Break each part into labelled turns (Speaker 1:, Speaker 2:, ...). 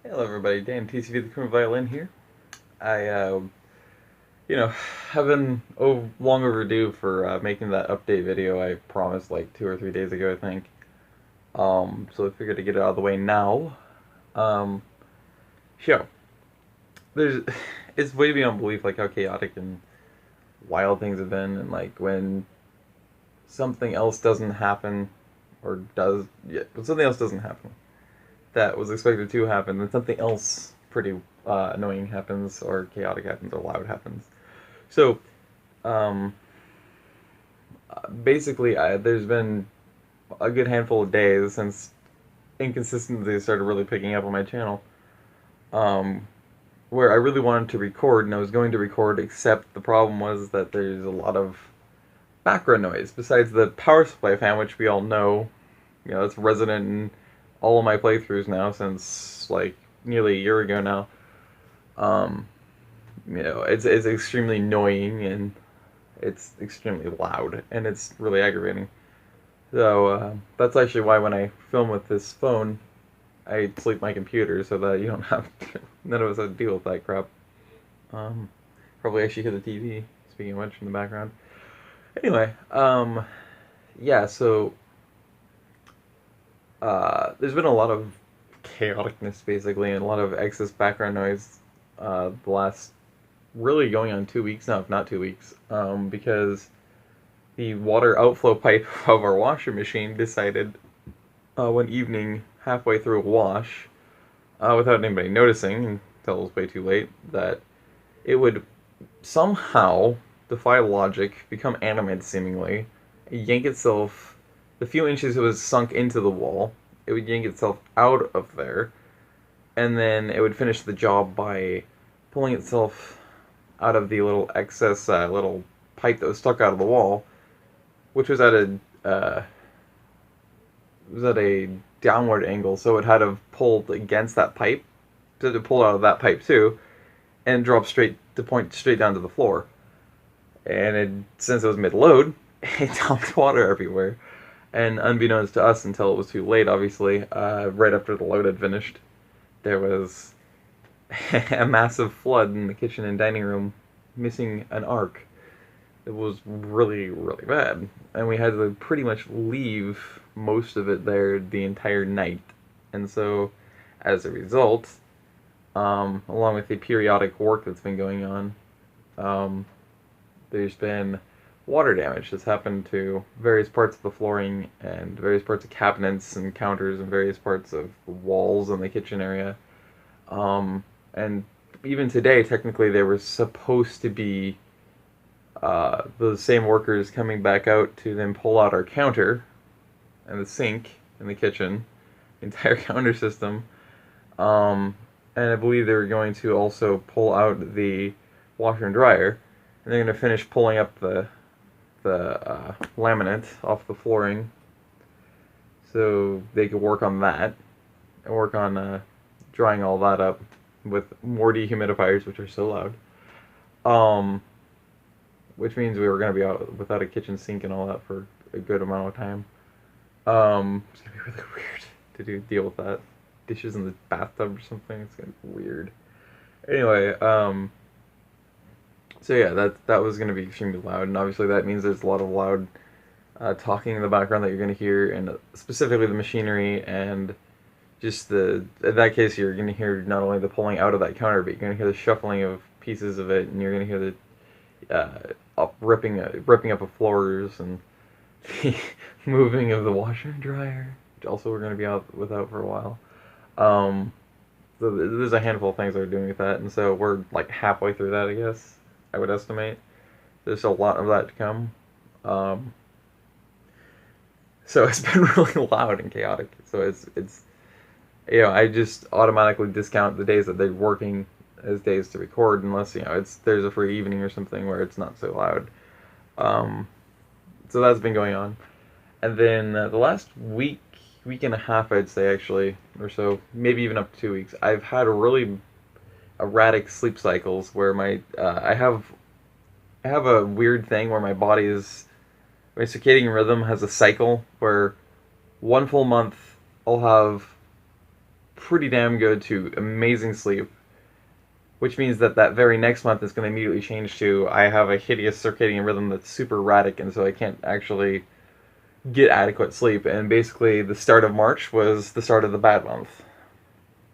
Speaker 1: Hello everybody, Dan TCV TheCriminalViolin here. I, have been long overdue for making that update video I promised like 2 or 3 days ago, I think. So I figured to get it out of the way now. Um, so, there's, it's way beyond belief like how chaotic and wild things have been, and like when something else doesn't happen, or does, yeah, when something else doesn't happen that was expected to happen, then something else pretty annoying happens, or chaotic happens, or loud happens. So, um, basically, there's been a good handful of days since inconsistencies started really picking up on my channel, um, where I really wanted to record, and I was going to record, except the problem was that there's a lot of background noise, besides the power supply fan, which we all know, it's resident in all of my playthroughs now since, like, nearly a year ago now. Um, it's extremely annoying, and it's extremely loud, and it's really aggravating. So that's actually why when I film with this phone, I sleep my computer so that you don't have to, none of us have to deal with that crap. Um, Probably actually hear the TV, speaking of which, in the background. Anyway, yeah, so there's been a lot of chaoticness, basically, and a lot of excess background noise the last, really going on 2 weeks now, if not 2 weeks, because the water outflow pipe of our washer machine decided one evening, halfway through a wash, without anybody noticing until it was way too late, that it would somehow defy logic, become animate seemingly, yank itself the few inches it was sunk into the wall. It would yank itself out of there, and then it would finish the job by pulling itself out of the little excess little pipe that was stuck out of the wall, which was at a downward angle, so it had to have pulled against that pipe, so to pull out of that pipe too, and drop straight to point straight down to the floor. And since it was mid-load, it dumped water everywhere. And unbeknownst to us, until it was too late, obviously, right after the load had finished, there was a massive flood in the kitchen and dining room, missing an arc. It was really, really bad. And we had to pretty much leave most of it there the entire night. And so, as a result, along with the periodic work that's been going on, um, there's been water damage that's happened to various parts of the flooring and various parts of cabinets and counters and various parts of walls in the kitchen area. And even today, technically, they were supposed to be the same workers coming back out to then pull out our counter and the sink in the kitchen, the entire counter system. And I believe they were going to also pull out the washer and dryer, and they're going to finish pulling up the laminate off the flooring, so they could work on that and work on drying all that up with more dehumidifiers, which are so loud. Which means we were going to be out without a kitchen sink and all that for a good amount of time. It's gonna be really weird to deal with that. Dishes in the bathtub or something. It's gonna be weird. Anyway, so yeah, that was gonna be extremely loud, and obviously that means there's a lot of loud talking in the background that you're gonna hear, and specifically the machinery and just in that case you're gonna hear not only the pulling out of that counter, but you're gonna hear the shuffling of pieces of it, and you're gonna hear the ripping up of floors, and the moving of the washer and dryer, which also we're going to be out without for a while. So there's a handful of things that we're doing with that, and so we're like halfway through that, I guess, I would estimate. There's a lot of that to come. So it's been really loud and chaotic. So it's I just automatically discount the days that they're working as days to record, unless there's a free evening or something where it's not so loud. So that's been going on. And then the last week and a half, I'd say, actually, or so, maybe even up to 2 weeks, I've had really erratic sleep cycles where I have a weird thing where my circadian rhythm has a cycle where one full month I'll have pretty damn good to amazing sleep, which means that that very next month is going to immediately change to I have a hideous circadian rhythm that's super erratic, and so I can't actually get adequate sleep. And basically, the start of March was the start of the bad month.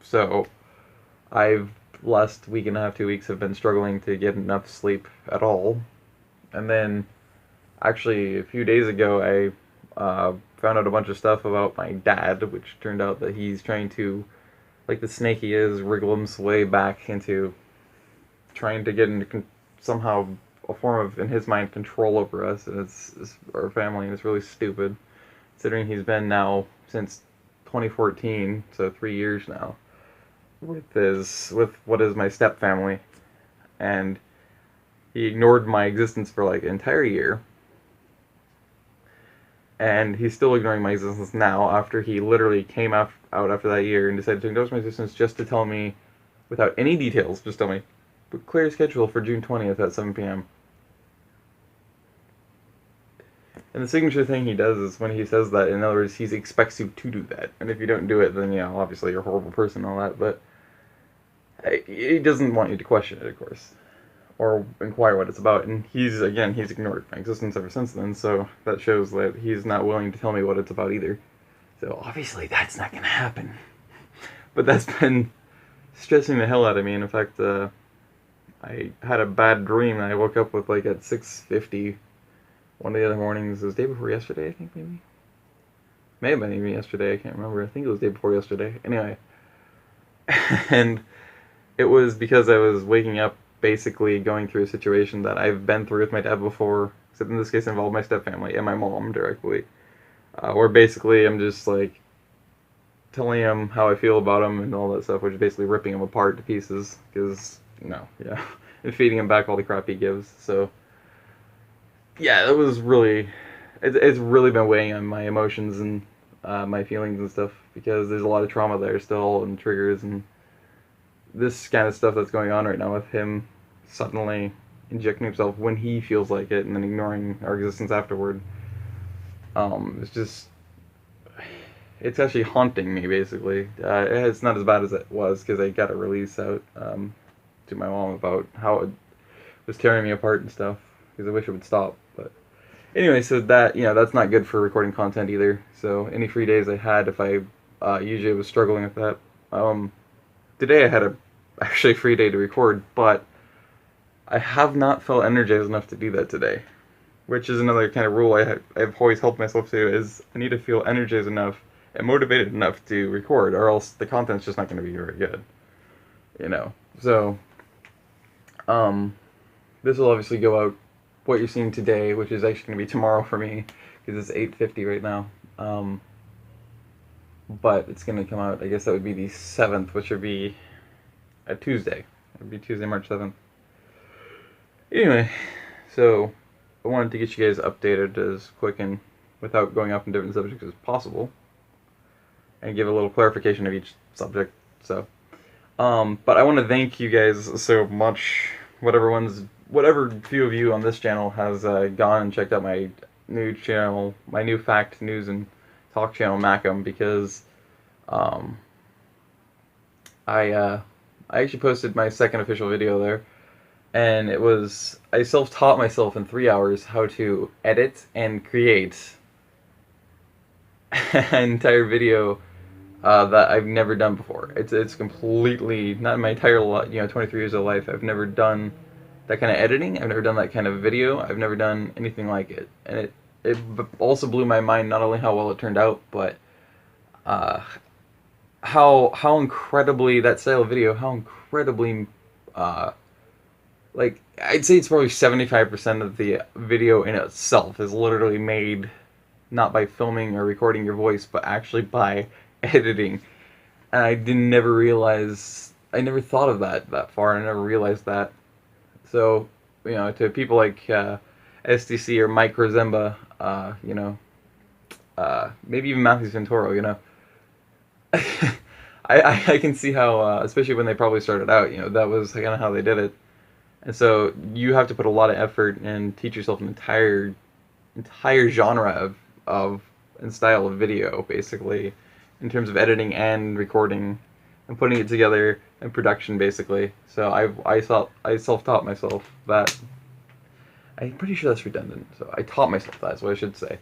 Speaker 1: So I've last week and a half, 2 weeks have been struggling to get enough sleep at all. And then actually a few days ago I found out a bunch of stuff about my dad, which turned out that he's trying to, like the snake he is, wriggle his way back into trying to get into somehow a form of, in his mind, control over us and it's our family, and it's really stupid considering he's been now since 2014, so 3 years now, with what is my step family, and he ignored my existence for like an entire year, and he's still ignoring my existence now after he literally came out after that year and decided to ignore my existence just to tell me, without any details, just tell me, clear schedule for June 20th at 7 p.m. And the signature thing he does is when he says that, in other words, he expects you to do that. And if you don't do it, then, obviously you're a horrible person and all that, but he doesn't want you to question it, of course, or inquire what it's about. And he's ignored my existence ever since then, so that shows that he's not willing to tell me what it's about either. So obviously that's not going to happen. But that's been stressing the hell out of me. And in fact, I had a bad dream and I woke up with like at 6:50 one of the other mornings. It was the day before yesterday, I think, maybe. May have been even yesterday, I can't remember. I think it was the day before yesterday. Anyway. And it was because I was waking up basically going through a situation that I've been through with my dad before, except in this case it involved my stepfamily and my mom directly. Where basically I'm just like telling him how I feel about him and all that stuff, which is basically ripping him apart to pieces, because, and feeding him back all the crap he gives. So yeah, that was really, it's really been weighing on my emotions and my feelings and stuff, because there's a lot of trauma there still and triggers, and this kind of stuff that's going on right now with him suddenly injecting himself when he feels like it and then ignoring our existence afterward. It's actually haunting me, basically. It's not as bad as it was, because I got a release out to my mom about how it was tearing me apart and stuff, because I wish it would stop. But anyway, so that, that's not good for recording content either. So any free days I had, if I usually was struggling with that. Today I had actually a free day to record, but I have not felt energized enough to do that today, which is another kind of rule I've always helped myself to, is I need to feel energized enough and motivated enough to record, or else the content's just not going to be very good, So, this will obviously go out, what you're seeing today, which is actually going to be tomorrow for me, because it's 8:50 right now. But it's going to come out, I guess that would be the 7th, which would be a Tuesday. It would be Tuesday, March 7th. Anyway, so I wanted to get you guys updated as quick and without going off in different subjects as possible, and give a little clarification of each subject. So, but I want to thank you guys so much. Whatever few of you on this channel has gone and checked out my new channel, my new fact, news, and talk channel, Macam, because I actually posted my second official video there, and I self-taught myself in 3 hours how to edit and create an entire video that I've never done before. It's completely, not in my entire 23 years of life, I've never done that kind of editing. I've never done that kind of video. I've never done anything like it, and it also blew my mind not only how well it turned out, but how incredibly that style of video, how incredibly like, I'd say it's probably 75% of the video in itself is literally made not by filming or recording your voice, but actually by editing. And I never thought of that far, and I never realized that. So, to people like STC or Mike Rozemba, maybe even Matthew Santoro, I can see how, especially when they probably started out, that was kind of how they did it. And so you have to put a lot of effort and teach yourself an entire genre of and style of video, basically, in terms of editing and recording. and putting it together in production, basically. So I self-taught myself that. I'm pretty sure that's redundant. So I taught myself that, is what I should say.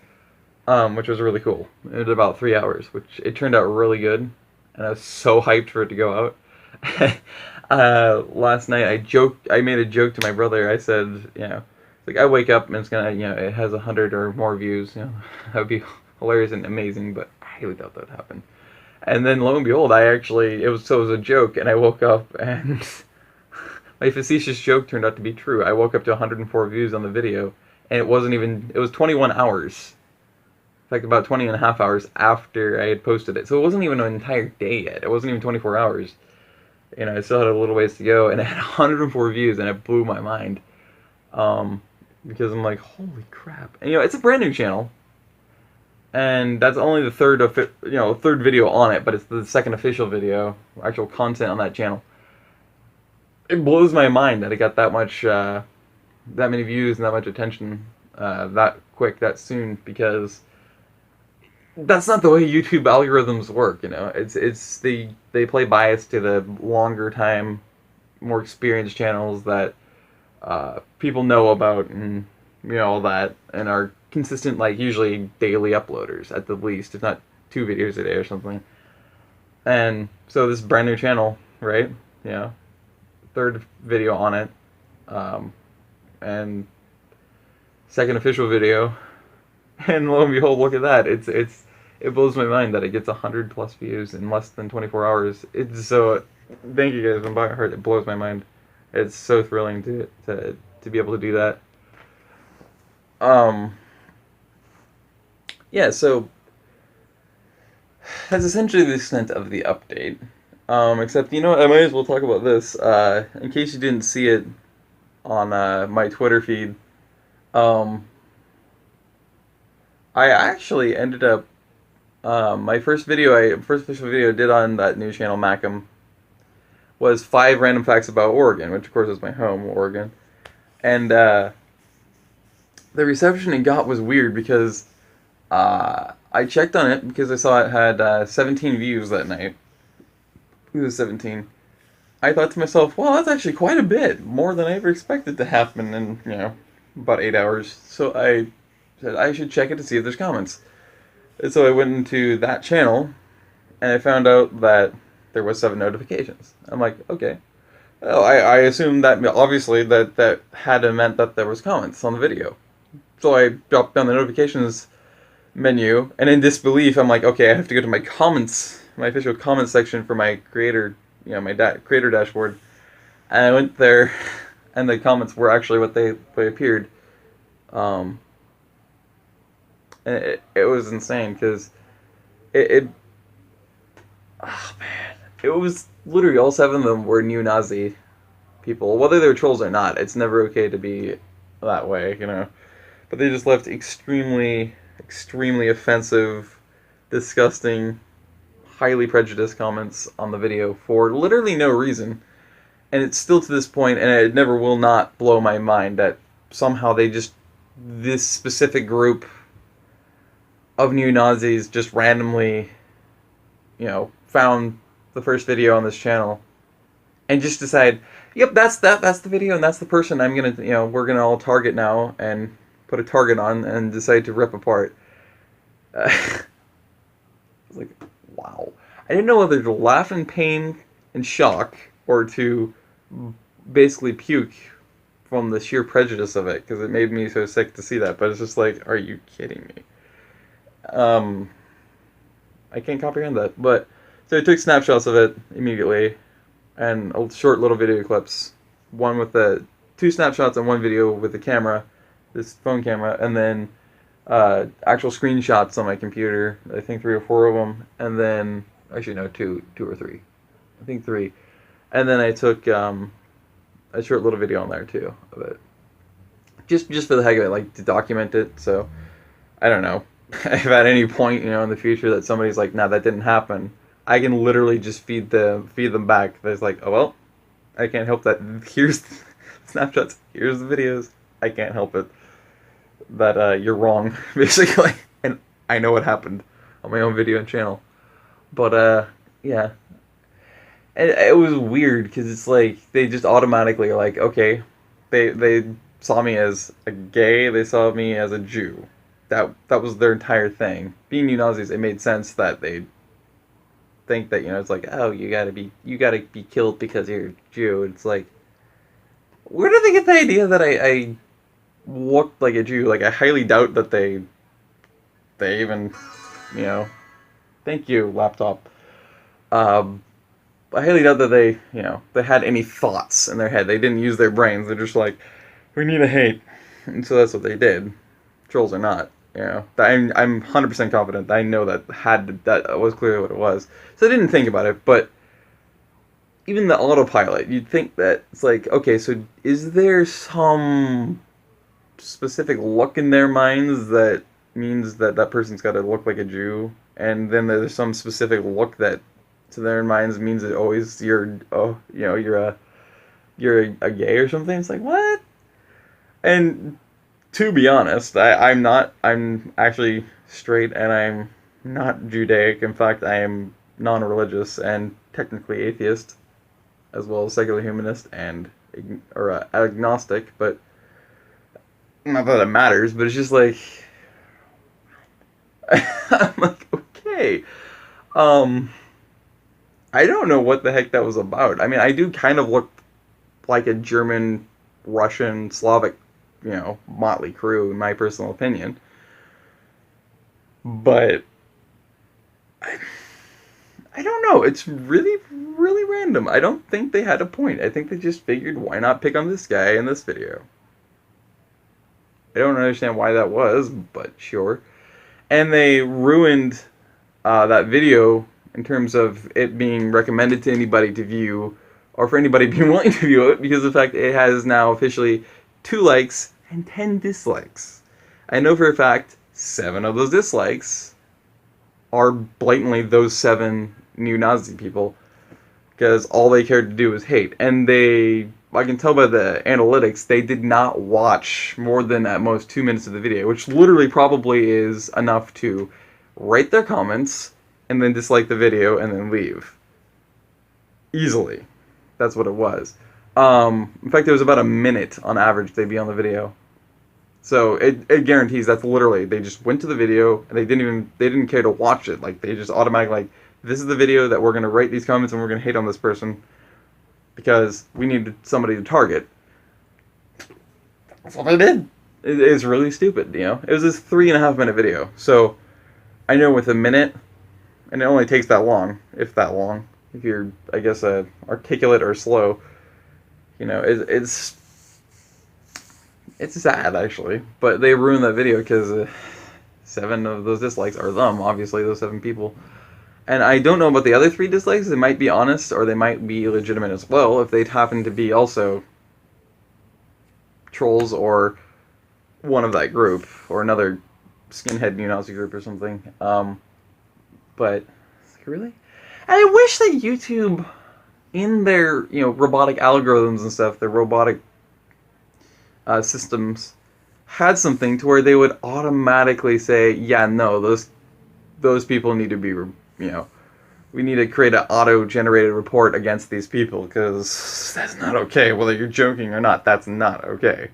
Speaker 1: Which was really cool. It was about 3 hours, which it turned out really good, and I was so hyped for it to go out. Last night I made a joke to my brother. I said, like I wake up and it's gonna, it has 100 or more views. That would be hilarious and amazing, but I highly doubt that would happen. And then lo and behold, it was a joke, and I woke up and my facetious joke turned out to be true. I woke up to 104 views on the video, and it was 21 hours. Like about 20 and a half hours after I had posted it. So it wasn't even an entire day yet. It wasn't even 24 hours. I still had a little ways to go, and it had 104 views, and it blew my mind. Because I'm like, holy crap. And it's a brand new channel. And that's only the third video on it, but it's the second official video, actual content on that channel. It blows my mind that it got that many views and that much attention, that quick, that soon, because that's not the way YouTube algorithms work. It's they play bias to the longer time, more experienced channels that people know about, and all that, and are consistent, like usually daily uploaders at the least, if not 2 videos a day or something. And so this brand new channel, right? Third video on it, and second official video, and lo and behold, look at that! It blows my mind that it gets 100+ views in less than 24 hours. It's so, thank you guys from my heart. It blows my mind. It's so thrilling to be able to do that. Yeah, so that's essentially the extent of the update. Except, I might as well talk about this. In case you didn't see it on my Twitter feed, I actually ended up, my first official video I did on that new channel, Macam, was 5 random facts about Oregon, which of course is my home, Oregon. And the reception it got was weird because I checked on it because I saw it had 17 views that night. It was 17. I thought to myself, well, that's actually quite a bit, more than I ever expected to happen in, about 8 hours. So I said I should check it to see if there's comments. And so I went into that channel, and I found out that there was 7 notifications. I'm like, okay. Well, I assumed that, obviously, that had meant that there was comments on the video. So I dropped down the notifications menu, and in disbelief, I'm like, okay, I have to go to my comments, my official comments section for my creator, my creator dashboard. And I went there, and the comments were actually what they appeared. And it was insane, because oh man, it was literally all 7 of them were neo-Nazi people. Whether they were trolls or not, it's never okay to be that way, But they just left extremely offensive, disgusting, highly prejudiced comments on the video for literally no reason. And it's still to this point, and it never will not blow my mind that somehow this specific group of neo-Nazis just randomly, found the first video on this channel and just decide, yep, that's the video, and that's the person we're gonna all target now, and put a target on, and decide to rip apart. I was like, wow. I didn't know whether to laugh in pain and shock, or to basically puke from the sheer prejudice of it, because it made me so sick to see that. But it's just like, are you kidding me? I can't comprehend that. But so I took snapshots of it immediately, and short little video clips. One with the 2 snapshots and 1 video with the camera, this phone camera, and then actual screenshots on my computer. I think 3 or 4 of them, and then actually no, 2 or 3. I think 3, and then I took a short little video on there too of it, just for the heck of it, like to document it. So I don't know if at any point in the future that somebody's like, nah, that didn't happen, I can literally just feed them back. There's like, oh well, I can't help that. Here's the snapshots. Here's the videos. I can't help it. That you're wrong, basically, and I know what happened on my own video and channel. But yeah, And it was weird because it's like they just automatically are like, okay, they saw me as a gay, they saw me as a Jew. That was their entire thing. Being neo-Nazis, it made sense that they think that, it's like, oh, you gotta be killed because you're a Jew. It's like, where did they get the idea that I looked like a Jew? Like, I highly doubt that they even, you know, thank you, laptop. Um, I highly doubt that they had any thoughts in their head. They didn't use their brains. They're just like, we need to hate, and so that's what they did. Trolls or not, I'm 100% confident. That I know that was clearly what it was. So I didn't think about it, but even the autopilot, you'd think that it's like, okay, so is there some specific look in their minds that means that that person's got to look like a Jew, and then there's some specific look that to their minds means that always you're a gay or something. It's like, what? And to be honest, I'm actually straight, and I'm not Judaic. In fact, I am non-religious and technically atheist, as well as secular humanist and agnostic. But not that it matters. But it's just like, I'm like, okay. Um, I don't know what the heck that was about. I mean, I do kind of look like a German, Russian, Slavic, motley crew, in my personal opinion. But I don't know. It's really, really random. I don't think they had a point. I think they just figured, why not pick on this guy in this video? I don't understand why that was, but sure. And they ruined that video in terms of it being recommended to anybody to view, or for anybody being willing to view it, because of the fact it has now officially 2 likes and 10 dislikes. I know for a fact 7 of those dislikes are blatantly those 7 neo-Nazi people, because all they cared to do was hate. And I can tell by the analytics, they did not watch more than at most 2 minutes of the video, which literally probably is enough to write their comments and then dislike the video and then leave. Easily. That's what it was. In fact, it was about a minute on average they'd be on the video. So it guarantees that's literally, they just went to the video and they didn't care to watch it. Like, they just automatically, like, this is the video that we're going to write these comments and we're going to hate on this person because we needed somebody to target. That's what they did. It's really stupid, It was this 3.5 minute video. So I know with a minute, and it only takes that long, if that long, if you're, I guess, articulate or slow, it's sad, actually. But they ruined that video because 7 of those dislikes are them, obviously, those 7 people. And I don't know about the other 3 dislikes. They might be honest, or they might be legitimate as well, if they'd happen to be also trolls or one of that group, or another skinhead neo-Nazi group or something. But, really? And I wish that YouTube, in their, robotic algorithms and stuff, their robotic systems, had something to where they would automatically say, yeah, no, those people need to be, we need to create an auto-generated report against these people, because that's not okay. Whether you're joking or not, that's not okay.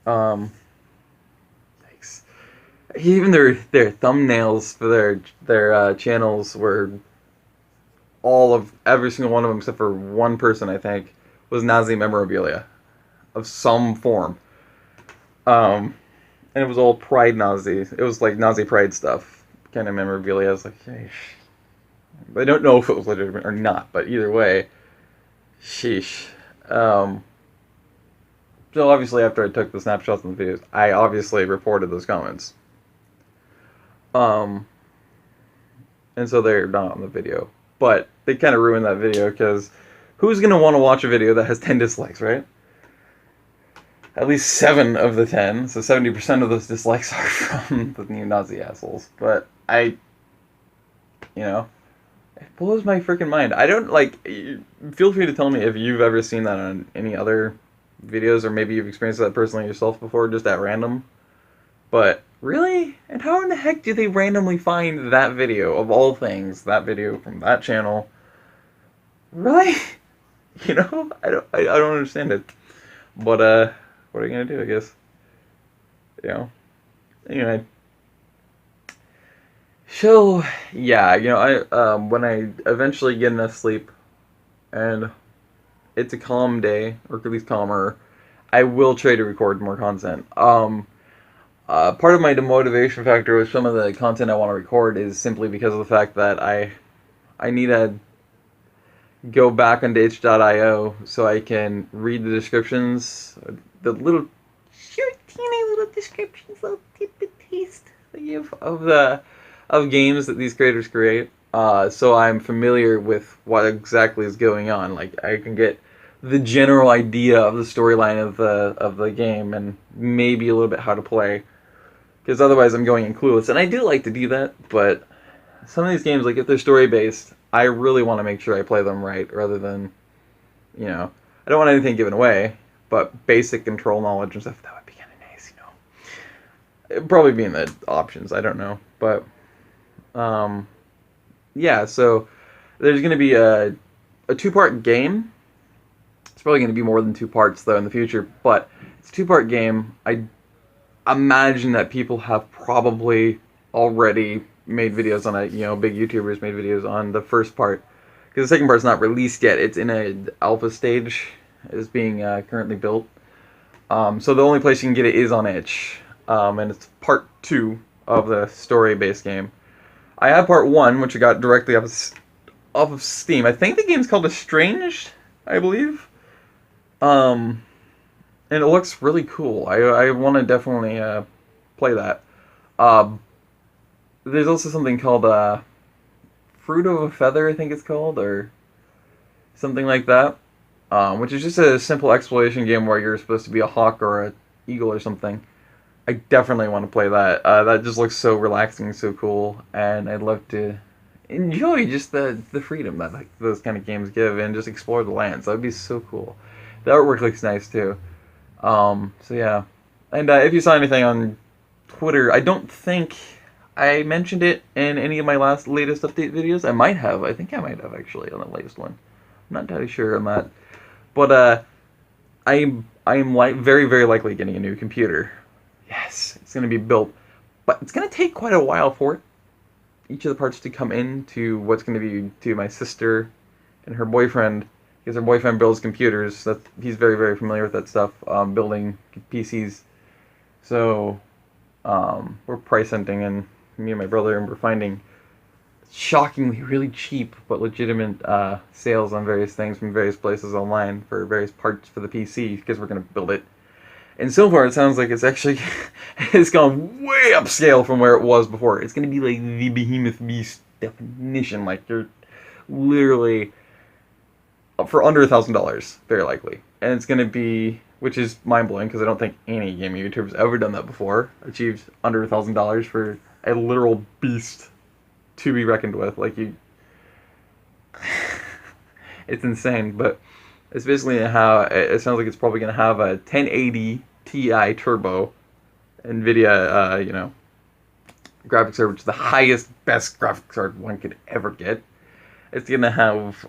Speaker 1: Thanks. Even their thumbnails for their channels were every single one of them, except for one person, I think, was Nazi memorabilia of some form. And it was all pride Nazis. It was like Nazi pride stuff, kind of memorabilia. I was like, sheesh. I don't know if it was legitimate or not, but either way, sheesh. So obviously, after I took the snapshots and the videos, I obviously reported those comments. And so they're not on the video. But they kind of ruined that video, because who's going to want to watch a video that has 10 dislikes, right? At least 7 of the 10, so 70% of those dislikes are from the neo-Nazi assholes. But it blows my freaking mind. I don't, feel free to tell me if you've ever seen that on any other videos, or maybe you've experienced that personally yourself before, just at random. But Really? And how in the heck do they randomly find that video, of all things, that video from that channel? Really? You know? I don't understand it. But, what are you gonna do, I guess? You know? Anyway. So, yeah, when I eventually get enough sleep, and it's a calm day, or at least calmer, I will try to record more content. Part of my demotivation factor with some of the content I want to record is simply because of the fact that I need to go back onto itch.io so I can read the descriptions, the little short, teeny little descriptions, little tidbit taste they give of games that these creators create. So I'm familiar with what exactly is going on. Like I can get the general idea of the storyline of the game and maybe a little bit how to play. Because otherwise I'm going in clueless. And I do like to do that, but some of these games, like if they're story-based, I really want to make sure I play them right, rather than, I don't want anything given away, but basic control knowledge and stuff, that would be kind of nice, It'd probably be in the options, I don't know. But, yeah, so there's going to be a two-part game. It's probably going to be more than 2 parts, though, in the future, but it's a 2-part game. I imagine that people have probably already made videos on it. Big YouTubers made videos on the first part, because the second part's not released yet. It's in an alpha stage. It's being currently built. So the only place you can get it is on itch, and it's part 2 of the story-based game. I have part 1, which I got directly off of Steam. I think the game's called Estranged, I believe. And it looks really cool. I want to definitely play that. There's also something called Fruit of a Feather, I think it's called, or something like that, which is just a simple exploration game where you're supposed to be a hawk or an eagle or something. I definitely want to play that. That just looks so relaxing, so cool, and I'd love to enjoy just the freedom that like those kind of games give, and just explore the lands. That would be so cool. The artwork looks nice too. So yeah, and if you saw anything on Twitter, I don't think I mentioned it in any of my latest update videos. I might have. I think I might have actually on the latest one. I'm not entirely sure on that, but I am very very likely getting a new computer. Yes, it's going to be built, but it's going to take quite a while for each of the parts to come into what's going to be to my sister and her boyfriend. Because her boyfriend builds computers. He's very, very familiar with that stuff, building PCs. So, we're price hunting, and me and my brother, and we're finding shockingly really cheap but legitimate sales on various things from various places online for various parts for the PC, because we're going to build it. And so far, it sounds like it's actually it's gone way upscale from where it was before. It's going to be like the behemoth beast definition. Like, you're literally for under $1,000, very likely. And it's going to be, which is mind-blowing, because I don't think any gaming YouTuber's ever done that before, achieved under $1,000 for a literal beast to be reckoned with. Like, it's insane, but it's basically how, it sounds like it's probably going to have a 1080 Ti Turbo NVIDIA, graphics card, which is the highest, best graphics card one could ever get. It's going to have,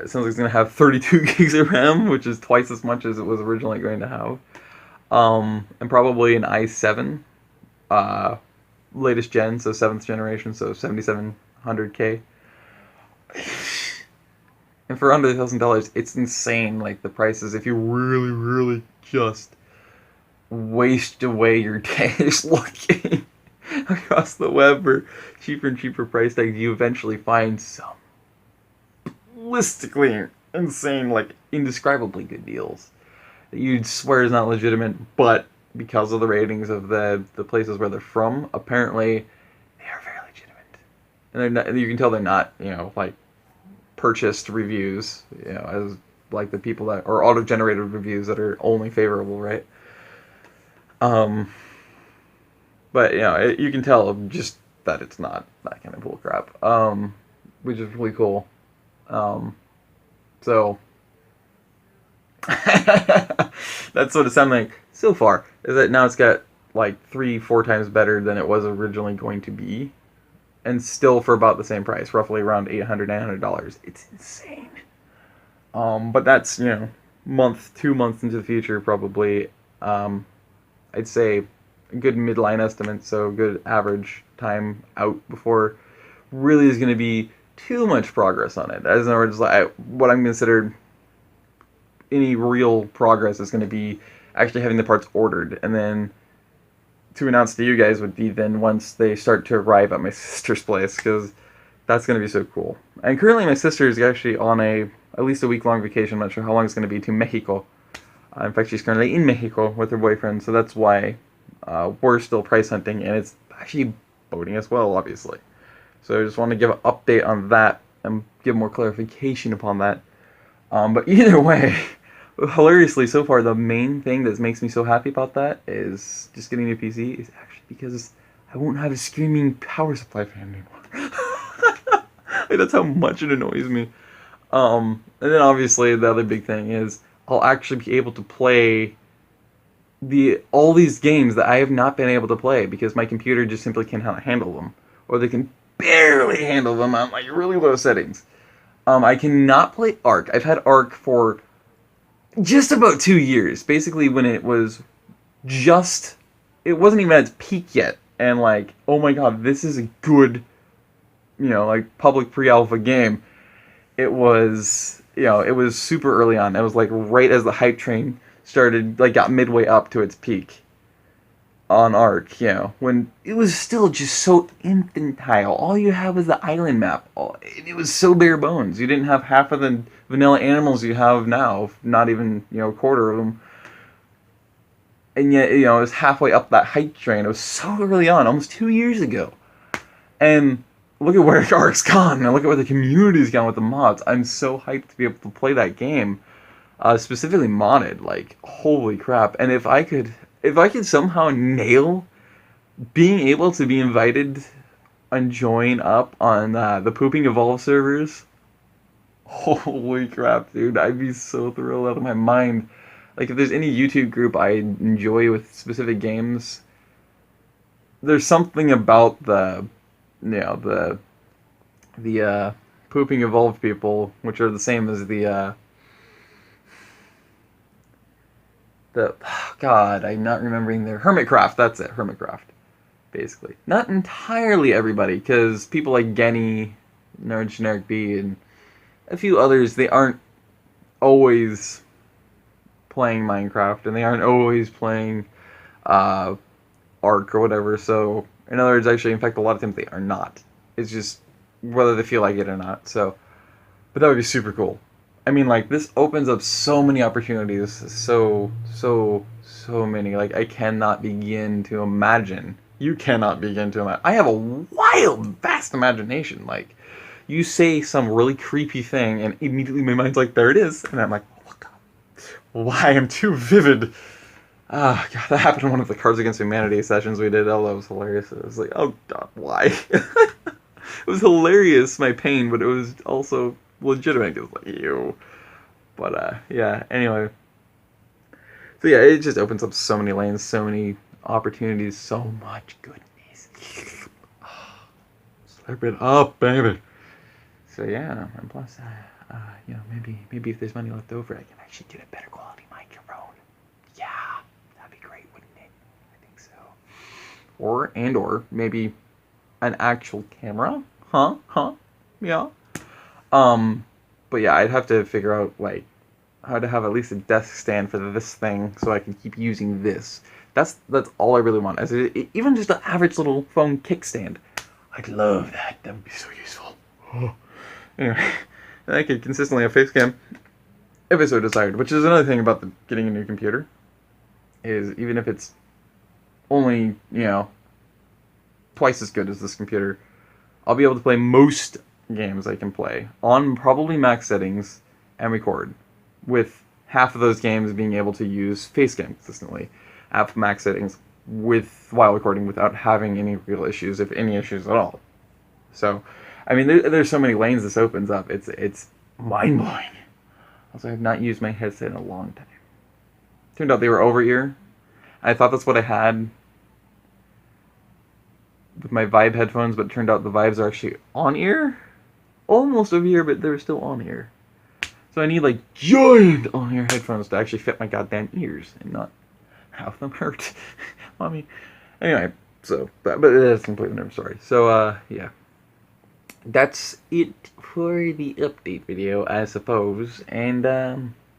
Speaker 1: it sounds like it's going to have 32 gigs of RAM, which is twice as much as it was originally going to have. And probably an i7, latest gen, so 7th generation, so 7700K. And for under $1,000, it's insane, like, the prices, if you really, really just waste away your days looking across the web for cheaper and cheaper price tags, you eventually find some ballistically insane, like, indescribably good deals that you'd swear is not legitimate, but because of the ratings of the places where they're from, apparently they are very legitimate. And they're not, you can tell they're not, like, purchased reviews, as like the people that are auto-generated reviews that are only favorable, right? But you can tell just that it's not that kind of bullcrap, which is really cool. So that's what it sounds like so far. Is that now it's got like 3-4 times better than it was originally going to be, and still for about the same price, roughly around $800-900. It's insane. But that's, 2 months into the future probably. I'd say a good midline estimate, so good average time out before really is going to be too much progress on it. As in other words, what I'm considered any real progress is going to be actually having the parts ordered, and then to announce to you guys would be then once they start to arrive at my sister's place, because that's going to be so cool. And currently my sister is actually on at least a week-long vacation. I'm not sure how long it's going to be, to Mexico. In fact, she's currently in Mexico with her boyfriend, so that's why we're still price hunting, and it's actually boating as well, obviously. So I just want to give an update on that and give more clarification upon that. But either way, hilariously, so far, the main thing that makes me so happy about that is just getting a new PC is actually because I won't have a screaming power supply fan anymore. Like, that's how much it annoys me. And then obviously the other big thing is I'll actually be able to play all these games that I have not been able to play because my computer just simply cannot handle them, or they can barely handle them on like really low settings. I cannot play Ark. I've had Ark for just about 2 years, basically when it wasn't even at its peak yet, and like, oh my god, this is a good, like public pre-alpha game. It was, it was super early on. It was like right as the hype train started, like got midway up to its peak on Ark, when it was still just so infantile. All you had was the island map. It was so bare bones. You didn't have half of the vanilla animals you have now, not even, a quarter of them. And yet, it was halfway up that hype train. It was so early on, almost 2 years ago. And look at where Ark's gone, and look at where the community's gone with the mods. I'm so hyped to be able to play that game, specifically modded. Like, holy crap! And if I could somehow nail being able to be invited and join up on the Pooping Evolve servers, holy crap, dude! I'd be so thrilled out of my mind. Like, if there's any YouTube group I enjoy with specific games, there's something about the Pooping Evolved people, which are the same as God, I'm not remembering their Hermitcraft. That's it, Hermitcraft, basically. Not entirely everybody, because people like Genny, Nerd Generic B, and a few others, they aren't always playing Minecraft, and they aren't always playing Ark or whatever. So, in other words, actually, in fact, a lot of times they are not. It's just whether they feel like it or not. So, but that would be super cool. I mean, like, this opens up so many opportunities, so many. Like, I cannot begin to imagine. You cannot begin to imagine. I have a wild, vast imagination. Like, you say some really creepy thing, and immediately my mind's like, there it is. And I'm like, oh, God. Why? I'm too vivid. Ah, God, that happened in one of the Cards Against Humanity sessions we did. Oh, that was hilarious. It was like, oh, God, why? It was hilarious, my pain, but it was also legitimate. It was like, ew. But, yeah, anyway. So, yeah, it just opens up so many lanes, so many opportunities, so much goodness. Slurp it up, baby. So, yeah, and plus, maybe if there's money left over, I can actually get a better quality microphone. Yeah, that'd be great, wouldn't it? I think so. Or maybe an actual camera. Yeah. But yeah, I'd have to figure out, like, how to have at least a desk stand for this thing so I can keep using this. That's all I really want. Even just an average little phone kickstand. I'd love that. That would be so useful. Anyway, I could consistently have facecam if I so desired, which is another thing about getting a new computer, is even if it's only, twice as good as this computer, I'll be able to play most games I can play on probably max settings and record, with half of those games being able to use facecam consistently at max settings while recording without having any real issues, if any issues at all. So, I mean, there's so many lanes this opens up. It's mind-blowing. Also, I have not used my headset in a long time. Turned out they were over-ear. I thought that's what I had, with my Vibe headphones, but it turned out the Vibes are actually on ear, almost over here, but they're still on ear. So I need like giant on ear headphones to actually fit my goddamn ears and not have them hurt. I mean, anyway, so but that's a completely different story. So yeah, that's it for the update video, I suppose. And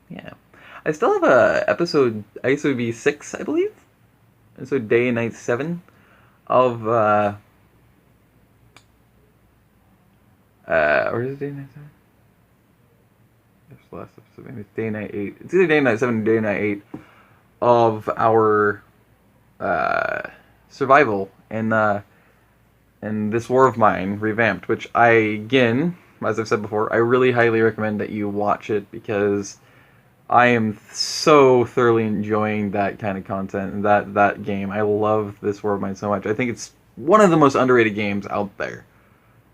Speaker 1: yeah, I still have a episode ISOV 6, I believe. So day and night 7 of or is it day and night 7? That's the last episode. Maybe it's day and night 8. It's either day and night 7 or day and night 8 of our survival and this war of mine revamped, which I, again, as I've said before, I really highly recommend that you watch it, because I am so thoroughly enjoying that kind of content and that game. I love this war of mine so much. I think it's one of the most underrated games out there.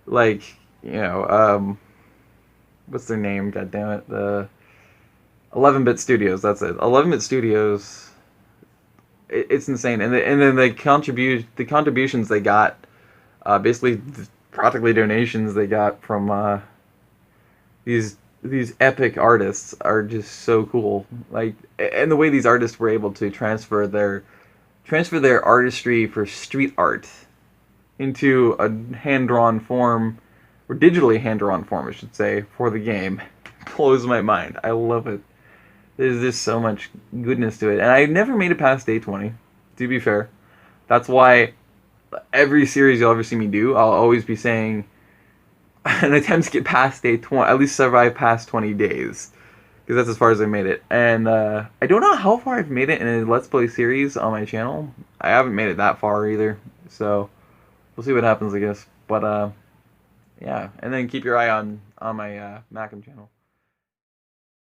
Speaker 1: Like, you know, what's their name? God damn it, the 11-Bit Studios. That's it. 11-Bit Studios. It's insane, and then the contributions they got, basically practically donations they got from these epic artists are just so cool. Like, and the way these artists were able to transfer their artistry for street art into a hand-drawn form, or digitally hand-drawn form, I should say, for the game, blows my mind. I love it. There's just so much goodness to it. And I never made it past day 20, to be fair. That's why every series you'll ever see me do, I'll always be saying an attempt to get past day 20, at least survive past 20 days. Because that's as far as I made it. And I don't know how far I've made it in a Let's Play series on my channel. I haven't made it that far either. So we'll see what happens, I guess. But yeah, and then keep your eye on my Macam channel.